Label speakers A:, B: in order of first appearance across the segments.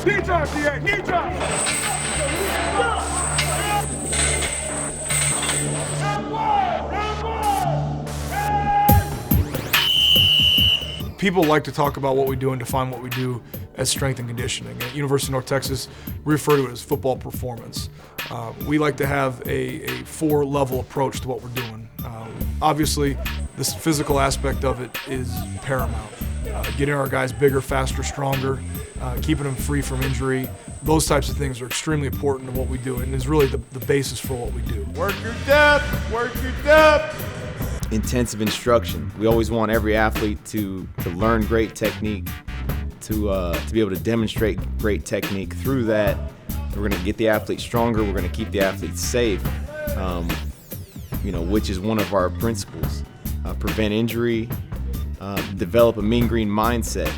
A: Knee drop, DA, knee drop. People like to talk about what we do and define what we do as strength and conditioning. At University of North Texas, we refer to it as football performance. We like to have a four-level approach to what we're doing. Obviously, this physical aspect of it is paramount. Getting our guys bigger, faster, stronger, keeping them free from injury. Those types of things are extremely important to what we do and is really the basis for what we do.
B: Work your depth, work your depth.
C: Intensive instruction. We always want every athlete to learn great technique, to be able to demonstrate great technique. Through that, we're going to get the athlete stronger. We're going to keep the athlete safe, which is one of our principles. Prevent injury, develop a mean green mindset.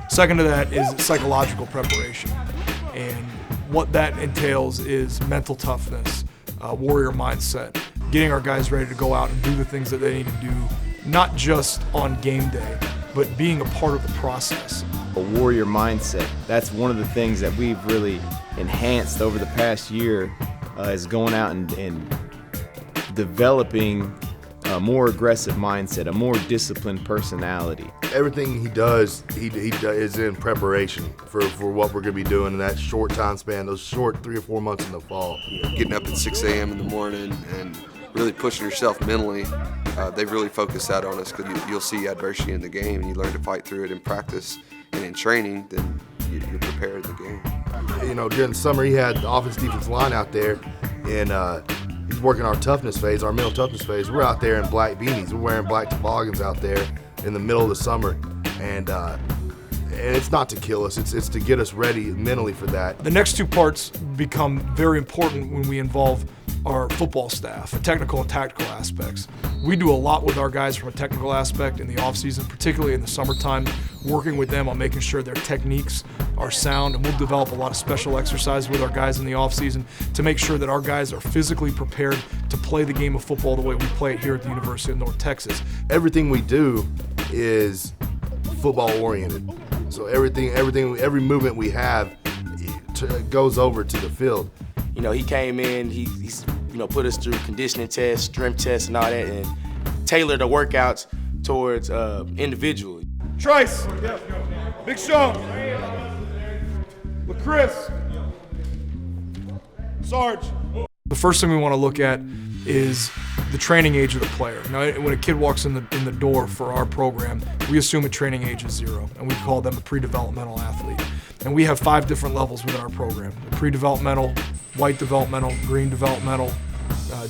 A: Second to that is psychological preparation. And what that entails is mental toughness, warrior mindset, getting our guys ready to go out and do the things that they need to do, not just on game day, but being a part of the process.
C: A warrior mindset, that's one of the things that we've really enhanced over the past year, is going out and developing a more aggressive mindset, a more disciplined personality.
B: Everything he does is in preparation for what we're going to be doing in that short time span, those short 3 or 4 months in the fall.
D: Getting up at 6 a.m. in the morning and really pushing yourself mentally, they've really focused that on us because you'll see adversity in the game and you learn to fight through it in practice and in training, then you're prepared in the game.
B: During the summer he had the offense-defense line out there and he's working our toughness phase, our mental toughness phase. We're out there in black beanies. We're wearing black toboggans out there in the middle of the summer. And it's not to kill us, it's to get us ready mentally for that.
A: The next two parts become very important when we involve our football staff, the technical and tactical aspects. We do a lot with our guys from a technical aspect in the off-season, particularly in the summertime, working with them on making sure their techniques are sound, and we'll develop a lot of special exercises with our guys in the off-season to make sure that our guys are physically prepared to play the game of football the way we play it here at the University of North Texas.
B: Everything we do is football-oriented. So every movement we have goes over to the field.
E: He came in, he's put us through conditioning tests, strength tests, and all that, and tailored the workouts towards individually.
A: Trice, Big Sean, LaChris, Sarge. The first thing we want to look at is the training age of the player. Now, when a kid walks in the door for our program, we assume a training age is 0, and we call them a pre-developmental athlete. And we have 5 different levels within our program: the pre-developmental, white developmental, green developmental,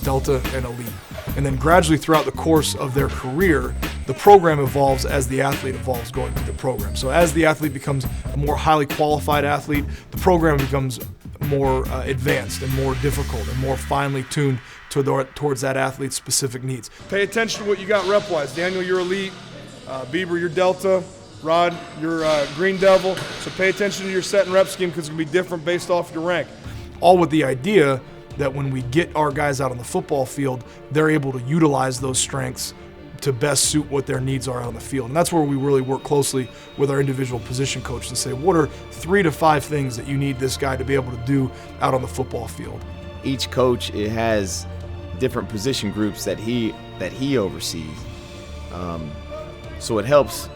A: delta, and elite. And then gradually throughout the course of their career, the program evolves as the athlete evolves going through the program. So as the athlete becomes a more highly qualified athlete, the program becomes more advanced and more difficult and more finely tuned towards that athlete's specific needs. Pay attention to what you got rep-wise. Daniel, you're elite. Bieber, you're delta. Rod, you're green devil. So pay attention to your set and rep scheme because it's going to be different based off your rank. All with the idea that when we get our guys out on the football field, they're able to utilize those strengths to best suit what their needs are out on the field. And that's where we really work closely with our individual position coach to say, what are 3 to 5 things that you need this guy to be able to do out on the football field?
C: Each coach has different position groups that he oversees. So it helps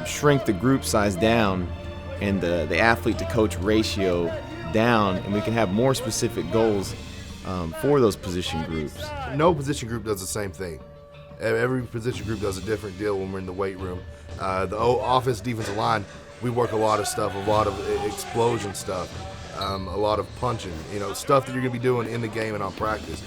C: shrink the group size down and the athlete to coach ratio down, and we can have more specific goals for those position groups.
B: No position group does the same thing. Every position group does a different deal when we're in the weight room. The offense, defensive line, we work a lot of stuff, a lot of explosion stuff, a lot of punching, stuff that you're going to be doing in the game and on practice.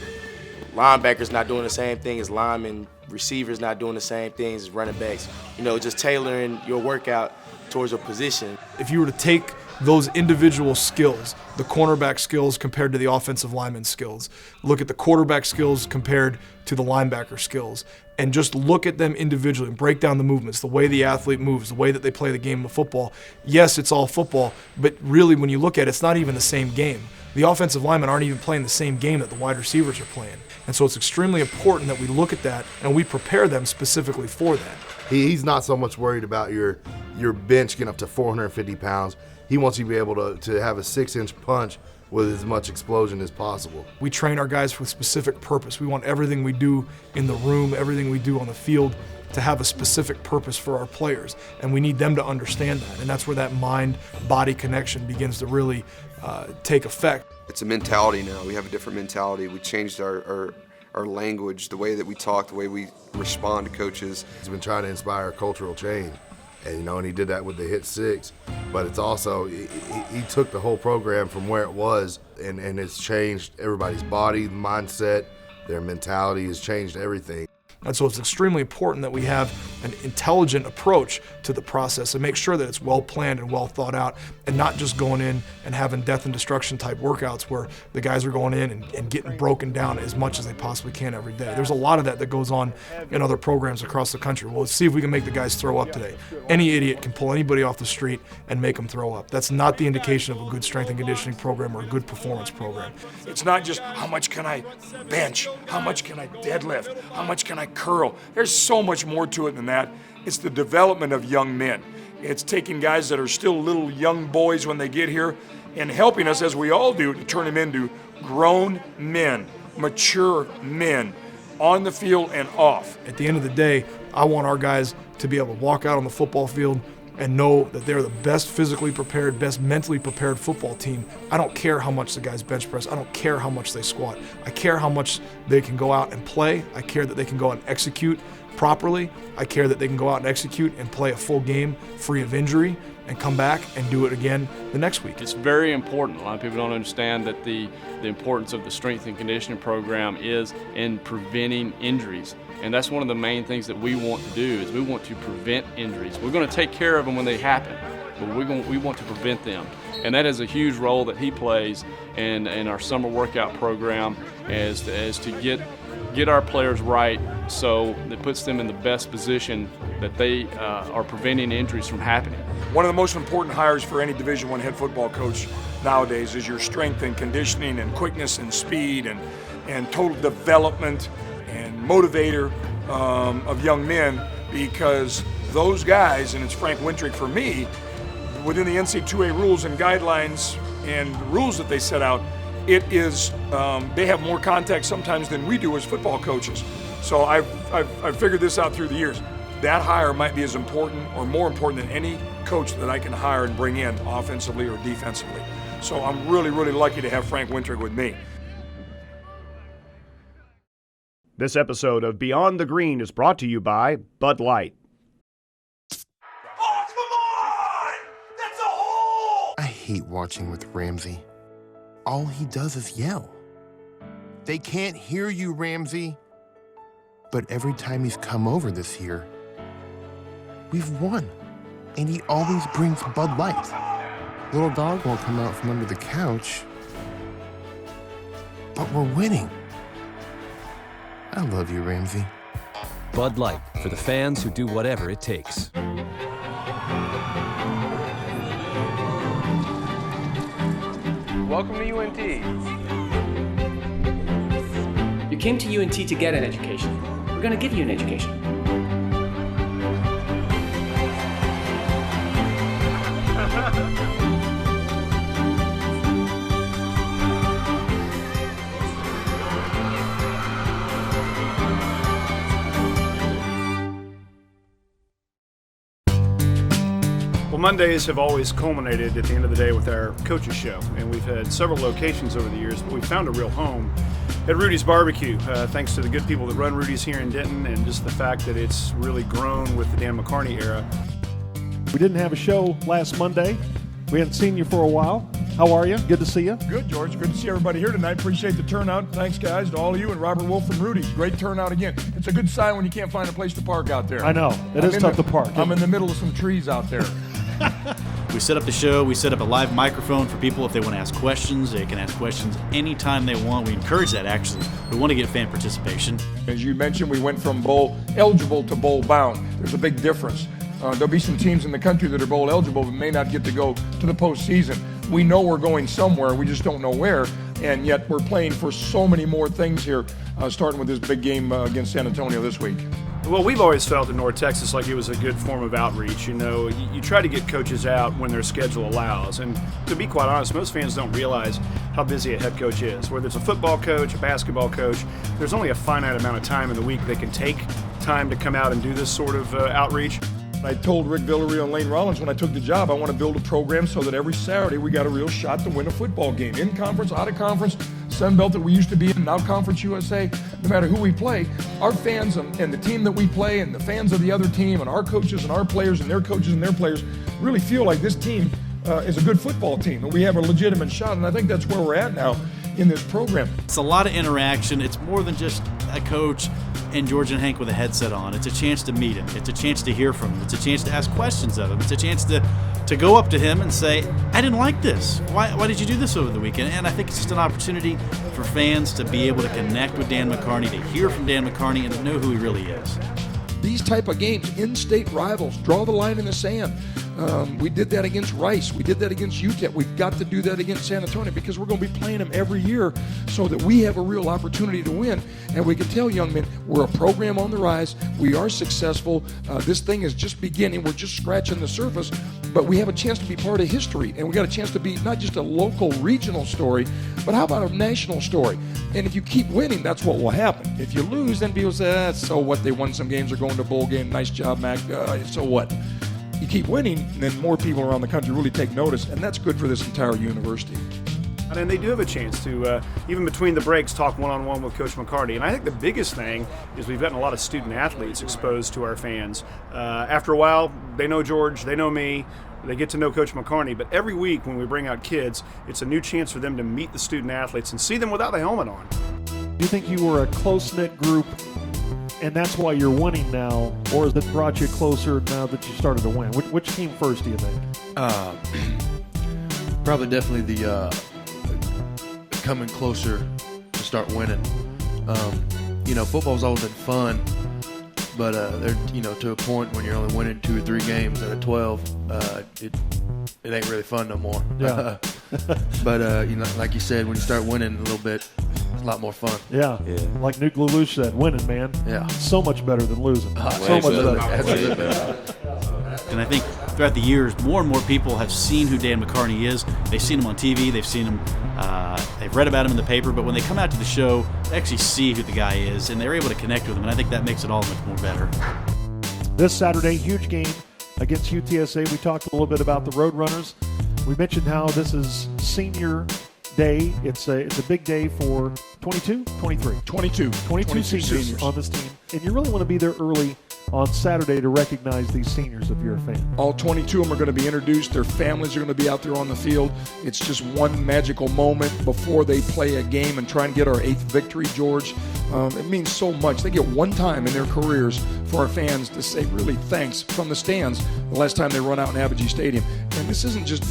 E: Linebackers not doing the same thing as linemen, receivers not doing the same things as running backs. Just tailoring your workout towards a position.
A: If you were to take those individual skills, the cornerback skills compared to the offensive lineman skills, look at the quarterback skills compared to the linebacker skills, and just look at them individually and break down the movements, the way the athlete moves, the way that they play the game of football. Yes, it's all football, but really when you look at it, it's not even the same game. The offensive linemen aren't even playing the same game that the wide receivers are playing. And so it's extremely important that we look at that and we prepare them specifically for that.
B: He's not so much worried about your bench getting up to 450 pounds. He wants you to be able to have a 6-inch punch with as much explosion as possible.
A: We train our guys with specific purpose. We want everything we do in the room, everything we do on the field to have a specific purpose for our players. And we need them to understand that. And that's where that mind-body connection begins to really take effect.
D: It's a mentality now. We have a different mentality. We changed our language, the way that we talk, the way we respond to coaches.
B: He's been trying to inspire cultural change. And he did that with the hit 6, but it's also, he took the whole program from where it was and it's changed everybody's body, mindset, their mentality has changed everything.
A: And so it's extremely important that we have an intelligent approach to the process and make sure that it's well planned and well thought out, and not just going in and having death and destruction type workouts where the guys are going in and getting broken down as much as they possibly can every day. There's a lot of that goes on in other programs across the country. Well, let's see if we can make the guys throw up today. Any idiot can pull anybody off the street and make them throw up. That's not the indication of a good strength and conditioning program or a good performance program.
F: It's not just how much can I bench, how much can I deadlift, how much can I curl. There's so much more to it than that. It's the development of young men. It's taking guys that are still little young boys when they get here and helping us, as we all do, to turn them into grown men, mature men, on the field and off.
A: At the end of the day, I want our guys to be able to walk out on the football field and know that they're the best physically prepared, best mentally prepared football team. I don't care how much the guys bench press. I don't care how much they squat. I care how much they can go out and play. I care that they can go out and execute properly. I care that they can go out and execute and play a full game free of injury and come back and do it again the next week.
G: It's very important. A lot of people don't understand that the importance of the strength and conditioning program is in preventing injuries. And that's one of the main things that we want to do, is we want to prevent injuries. We're going to take care of them when they happen, but we want to prevent them. And that is a huge role that he plays in our summer workout program, as to get our players right, so that puts them in the best position that they are preventing injuries from happening.
F: One of the most important hires for any Division I head football coach nowadays is your strength and conditioning and quickness and speed and total development and motivator of young men, because those guys, and it's Frank Wintrick for me, within the NCAA rules and guidelines and the rules that they set out, it is they have more contact sometimes than we do as football coaches. So I've figured this out through the years. That hire might be as important or more important than any coach that I can hire and bring in offensively or defensively. So I'm really, really lucky to have Frank Wintrick with me.
H: This episode of Beyond the Green is brought to you by Bud Light.
F: Oh, come on! That's a hole!
I: I hate watching with Ramsey. All he does is yell. They can't hear you, Ramsey. But every time he's come over this year, we've won. And he always brings Bud Light. Little dog won't come out from under the couch. But we're winning. I love you, Ramsey.
J: Bud Light, for the fans who do whatever it takes.
E: Welcome to UNT.
K: You came to UNT to get an education. We're going to give you an education.
H: Well, Mondays have always culminated at the end of the day with our coaches show, and we've had several locations over the years, but we found a real home at Rudy's Barbecue, thanks to the good people that run Rudy's here in Denton, and just the fact that it's really grown with the Dan McCarney era.
L: We didn't have a show last Monday. We hadn't seen you for a while. How are you? Good to see you.
F: Good, George. Good to see everybody here tonight. Appreciate the turnout. Thanks, guys, to all of you and Robert Wolf from Rudy's. Great turnout again. It's a good sign when you can't find a place to park out there.
L: I know. It is tough to park.
F: I'm in the middle of some trees out there.
M: We set up the show. We set up a live microphone for people if they want to ask questions. They can ask questions anytime they want. We encourage that, actually. We want to get fan participation.
F: As you mentioned, we went from bowl eligible to bowl bound. There's a big difference. There'll be some teams in the country that are bowl eligible but may not get to go to the postseason. We know we're going somewhere. We just don't know where. And yet we're playing for so many more things here, starting with this big game against San Antonio this week.
H: Well, we've always felt in North Texas like it was a good form of outreach. You know, you try to get coaches out when their schedule allows. And to be quite honest, most fans don't realize how busy a head coach is. Whether it's a football coach, a basketball coach, there's only a finite amount of time in the week they can take time to come out and do this sort of outreach.
F: I told Rick Villarreal and Lane Rollins when I took the job, I want to build a program so that every Saturday we got a real shot to win a football game. In conference, out of conference, Sun Belt that we used to be in, now Conference USA, no matter who we play, our fans and the team that we play and the fans of the other team and our coaches and our players and their coaches and their players really feel like this team is a good football team and we have a legitimate shot, and I think that's where we're at now in this program.
M: It's a lot of interaction. It's more than just a coach and George and Hank with a headset on. It's a chance to meet him. It's a chance to hear from him. It's a chance to ask questions of him. It's a chance to go up to him and say, I didn't like this. Why did you do this over the weekend? And I think it's just an opportunity for fans to be able to connect with Dan McCarney, to hear from Dan McCarney, and to know who he really is.
A: These type of games, in-state rivals, draw the line in the sand. We did that against Rice. We did that against UTEP. We've got to do that against San Antonio because we're going to be playing them every year so that we have a real opportunity to win. And we can tell young men, we're a program on the rise. We are successful. This thing is just beginning. We're just scratching the surface. But we have a chance to be part of history. And we got a chance to be not just a local, regional story, but how about a national story? And if you keep winning, that's what will happen. If you lose, then people say, so what? They won some games. They're going to a bowl game. Nice job, Mac. So what? You keep winning, then more people around the country really take notice, and that's good for this entire university.
H: And they do have a chance to, even between the breaks, talk one-on-one with Coach McCarty. And I think the biggest thing is we've gotten a lot of student-athletes exposed to our fans. After a while, they know George, they know me, they get to know Coach McCarney. But every week when we bring out kids, it's a new chance for them to meet the student-athletes and see them without the helmet on.
L: Do you think you were a close-knit group and that's why you're winning now, or has it brought you closer now that you started to win? Which came first, do you think?
N: Probably definitely the coming closer to start winning. Football's always been fun, but to a point when you're only winning 2 or 3 games out of 12, it ain't really fun no more.
L: Yeah.
N: But like you said, when you start winning a little bit, it's a lot more fun.
L: Yeah. Like Nuke Lelouch said, winning, man.
N: Yeah.
L: So much better than losing. So much better.
M: And I think throughout the years, more and more people have seen who Dan McCarney is. They've seen him on TV. They've seen him. They've read about him in the paper. But when they come out to the show, they actually see who the guy is, and they're able to connect with him. And I think that makes it all much more better.
L: This Saturday, huge game against UTSA. We talked a little bit about the Roadrunners. We mentioned how this is senior day. It's a big day for 22 seniors on this team. And you really want to be there early on Saturday to recognize these seniors if you're a fan.
A: All 22 of them are going to be introduced. Their families are going to be out there on the field. It's just one magical moment before they play a game and try and get our 8th victory, George. It means so much. They get one time in their careers for our fans to say really thanks from the stands the last time they run out in Apogee Stadium. And this isn't just,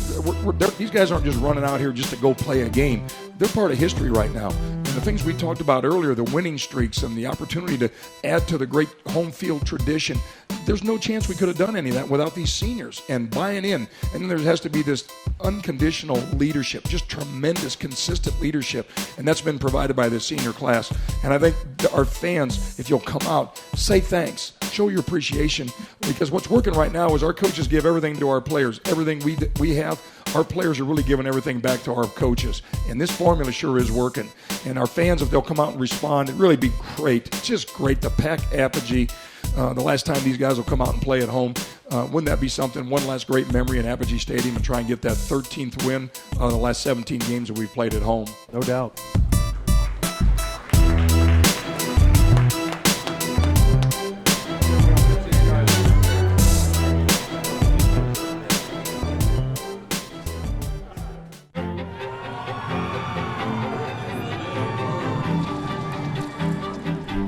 A: these guys aren't just running out here just to go play a game. They're part of history right now. And the things we talked about earlier, the winning streaks and the opportunity to add to the great home field tradition, there's no chance we could have done any of that without these seniors and buying in. And then there has to be this unconditional leadership, just tremendous, consistent leadership. And that's been provided by the senior class. And I think our fans, if you'll come out, say thanks, show your appreciation, because what's working right now is our coaches give everything to our players. Everything we have, our players are really giving everything back to our coaches. And this formula sure is working. And our fans, if they'll come out and respond, it'd really be great. It's just great to pack Apogee. The last time these guys will come out and play at home. Wouldn't that be something? One last great memory in Apogee Stadium and try and get that 13th win of the last 17 games that we've played at home.
L: No doubt.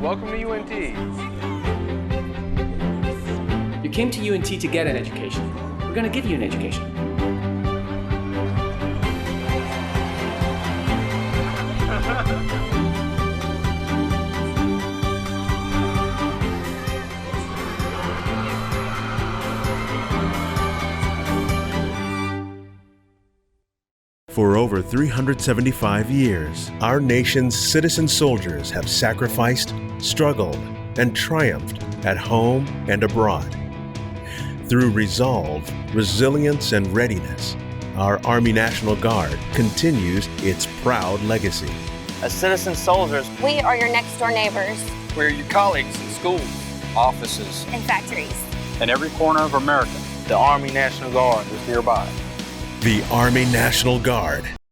O: Welcome to UNT.
K: You came to UNT to get an education. We're going to give you an education.
P: For over 375 years, our nation's citizen soldiers have sacrificed, struggled, and triumphed at home and abroad. Through resolve, resilience, and readiness, our Army National Guard continues its proud legacy.
O: As citizen soldiers,
Q: we are your next door neighbors.
O: We're your colleagues in schools, offices,
Q: and factories.
O: In every corner of America, the Army National Guard is nearby.
P: The Army National Guard,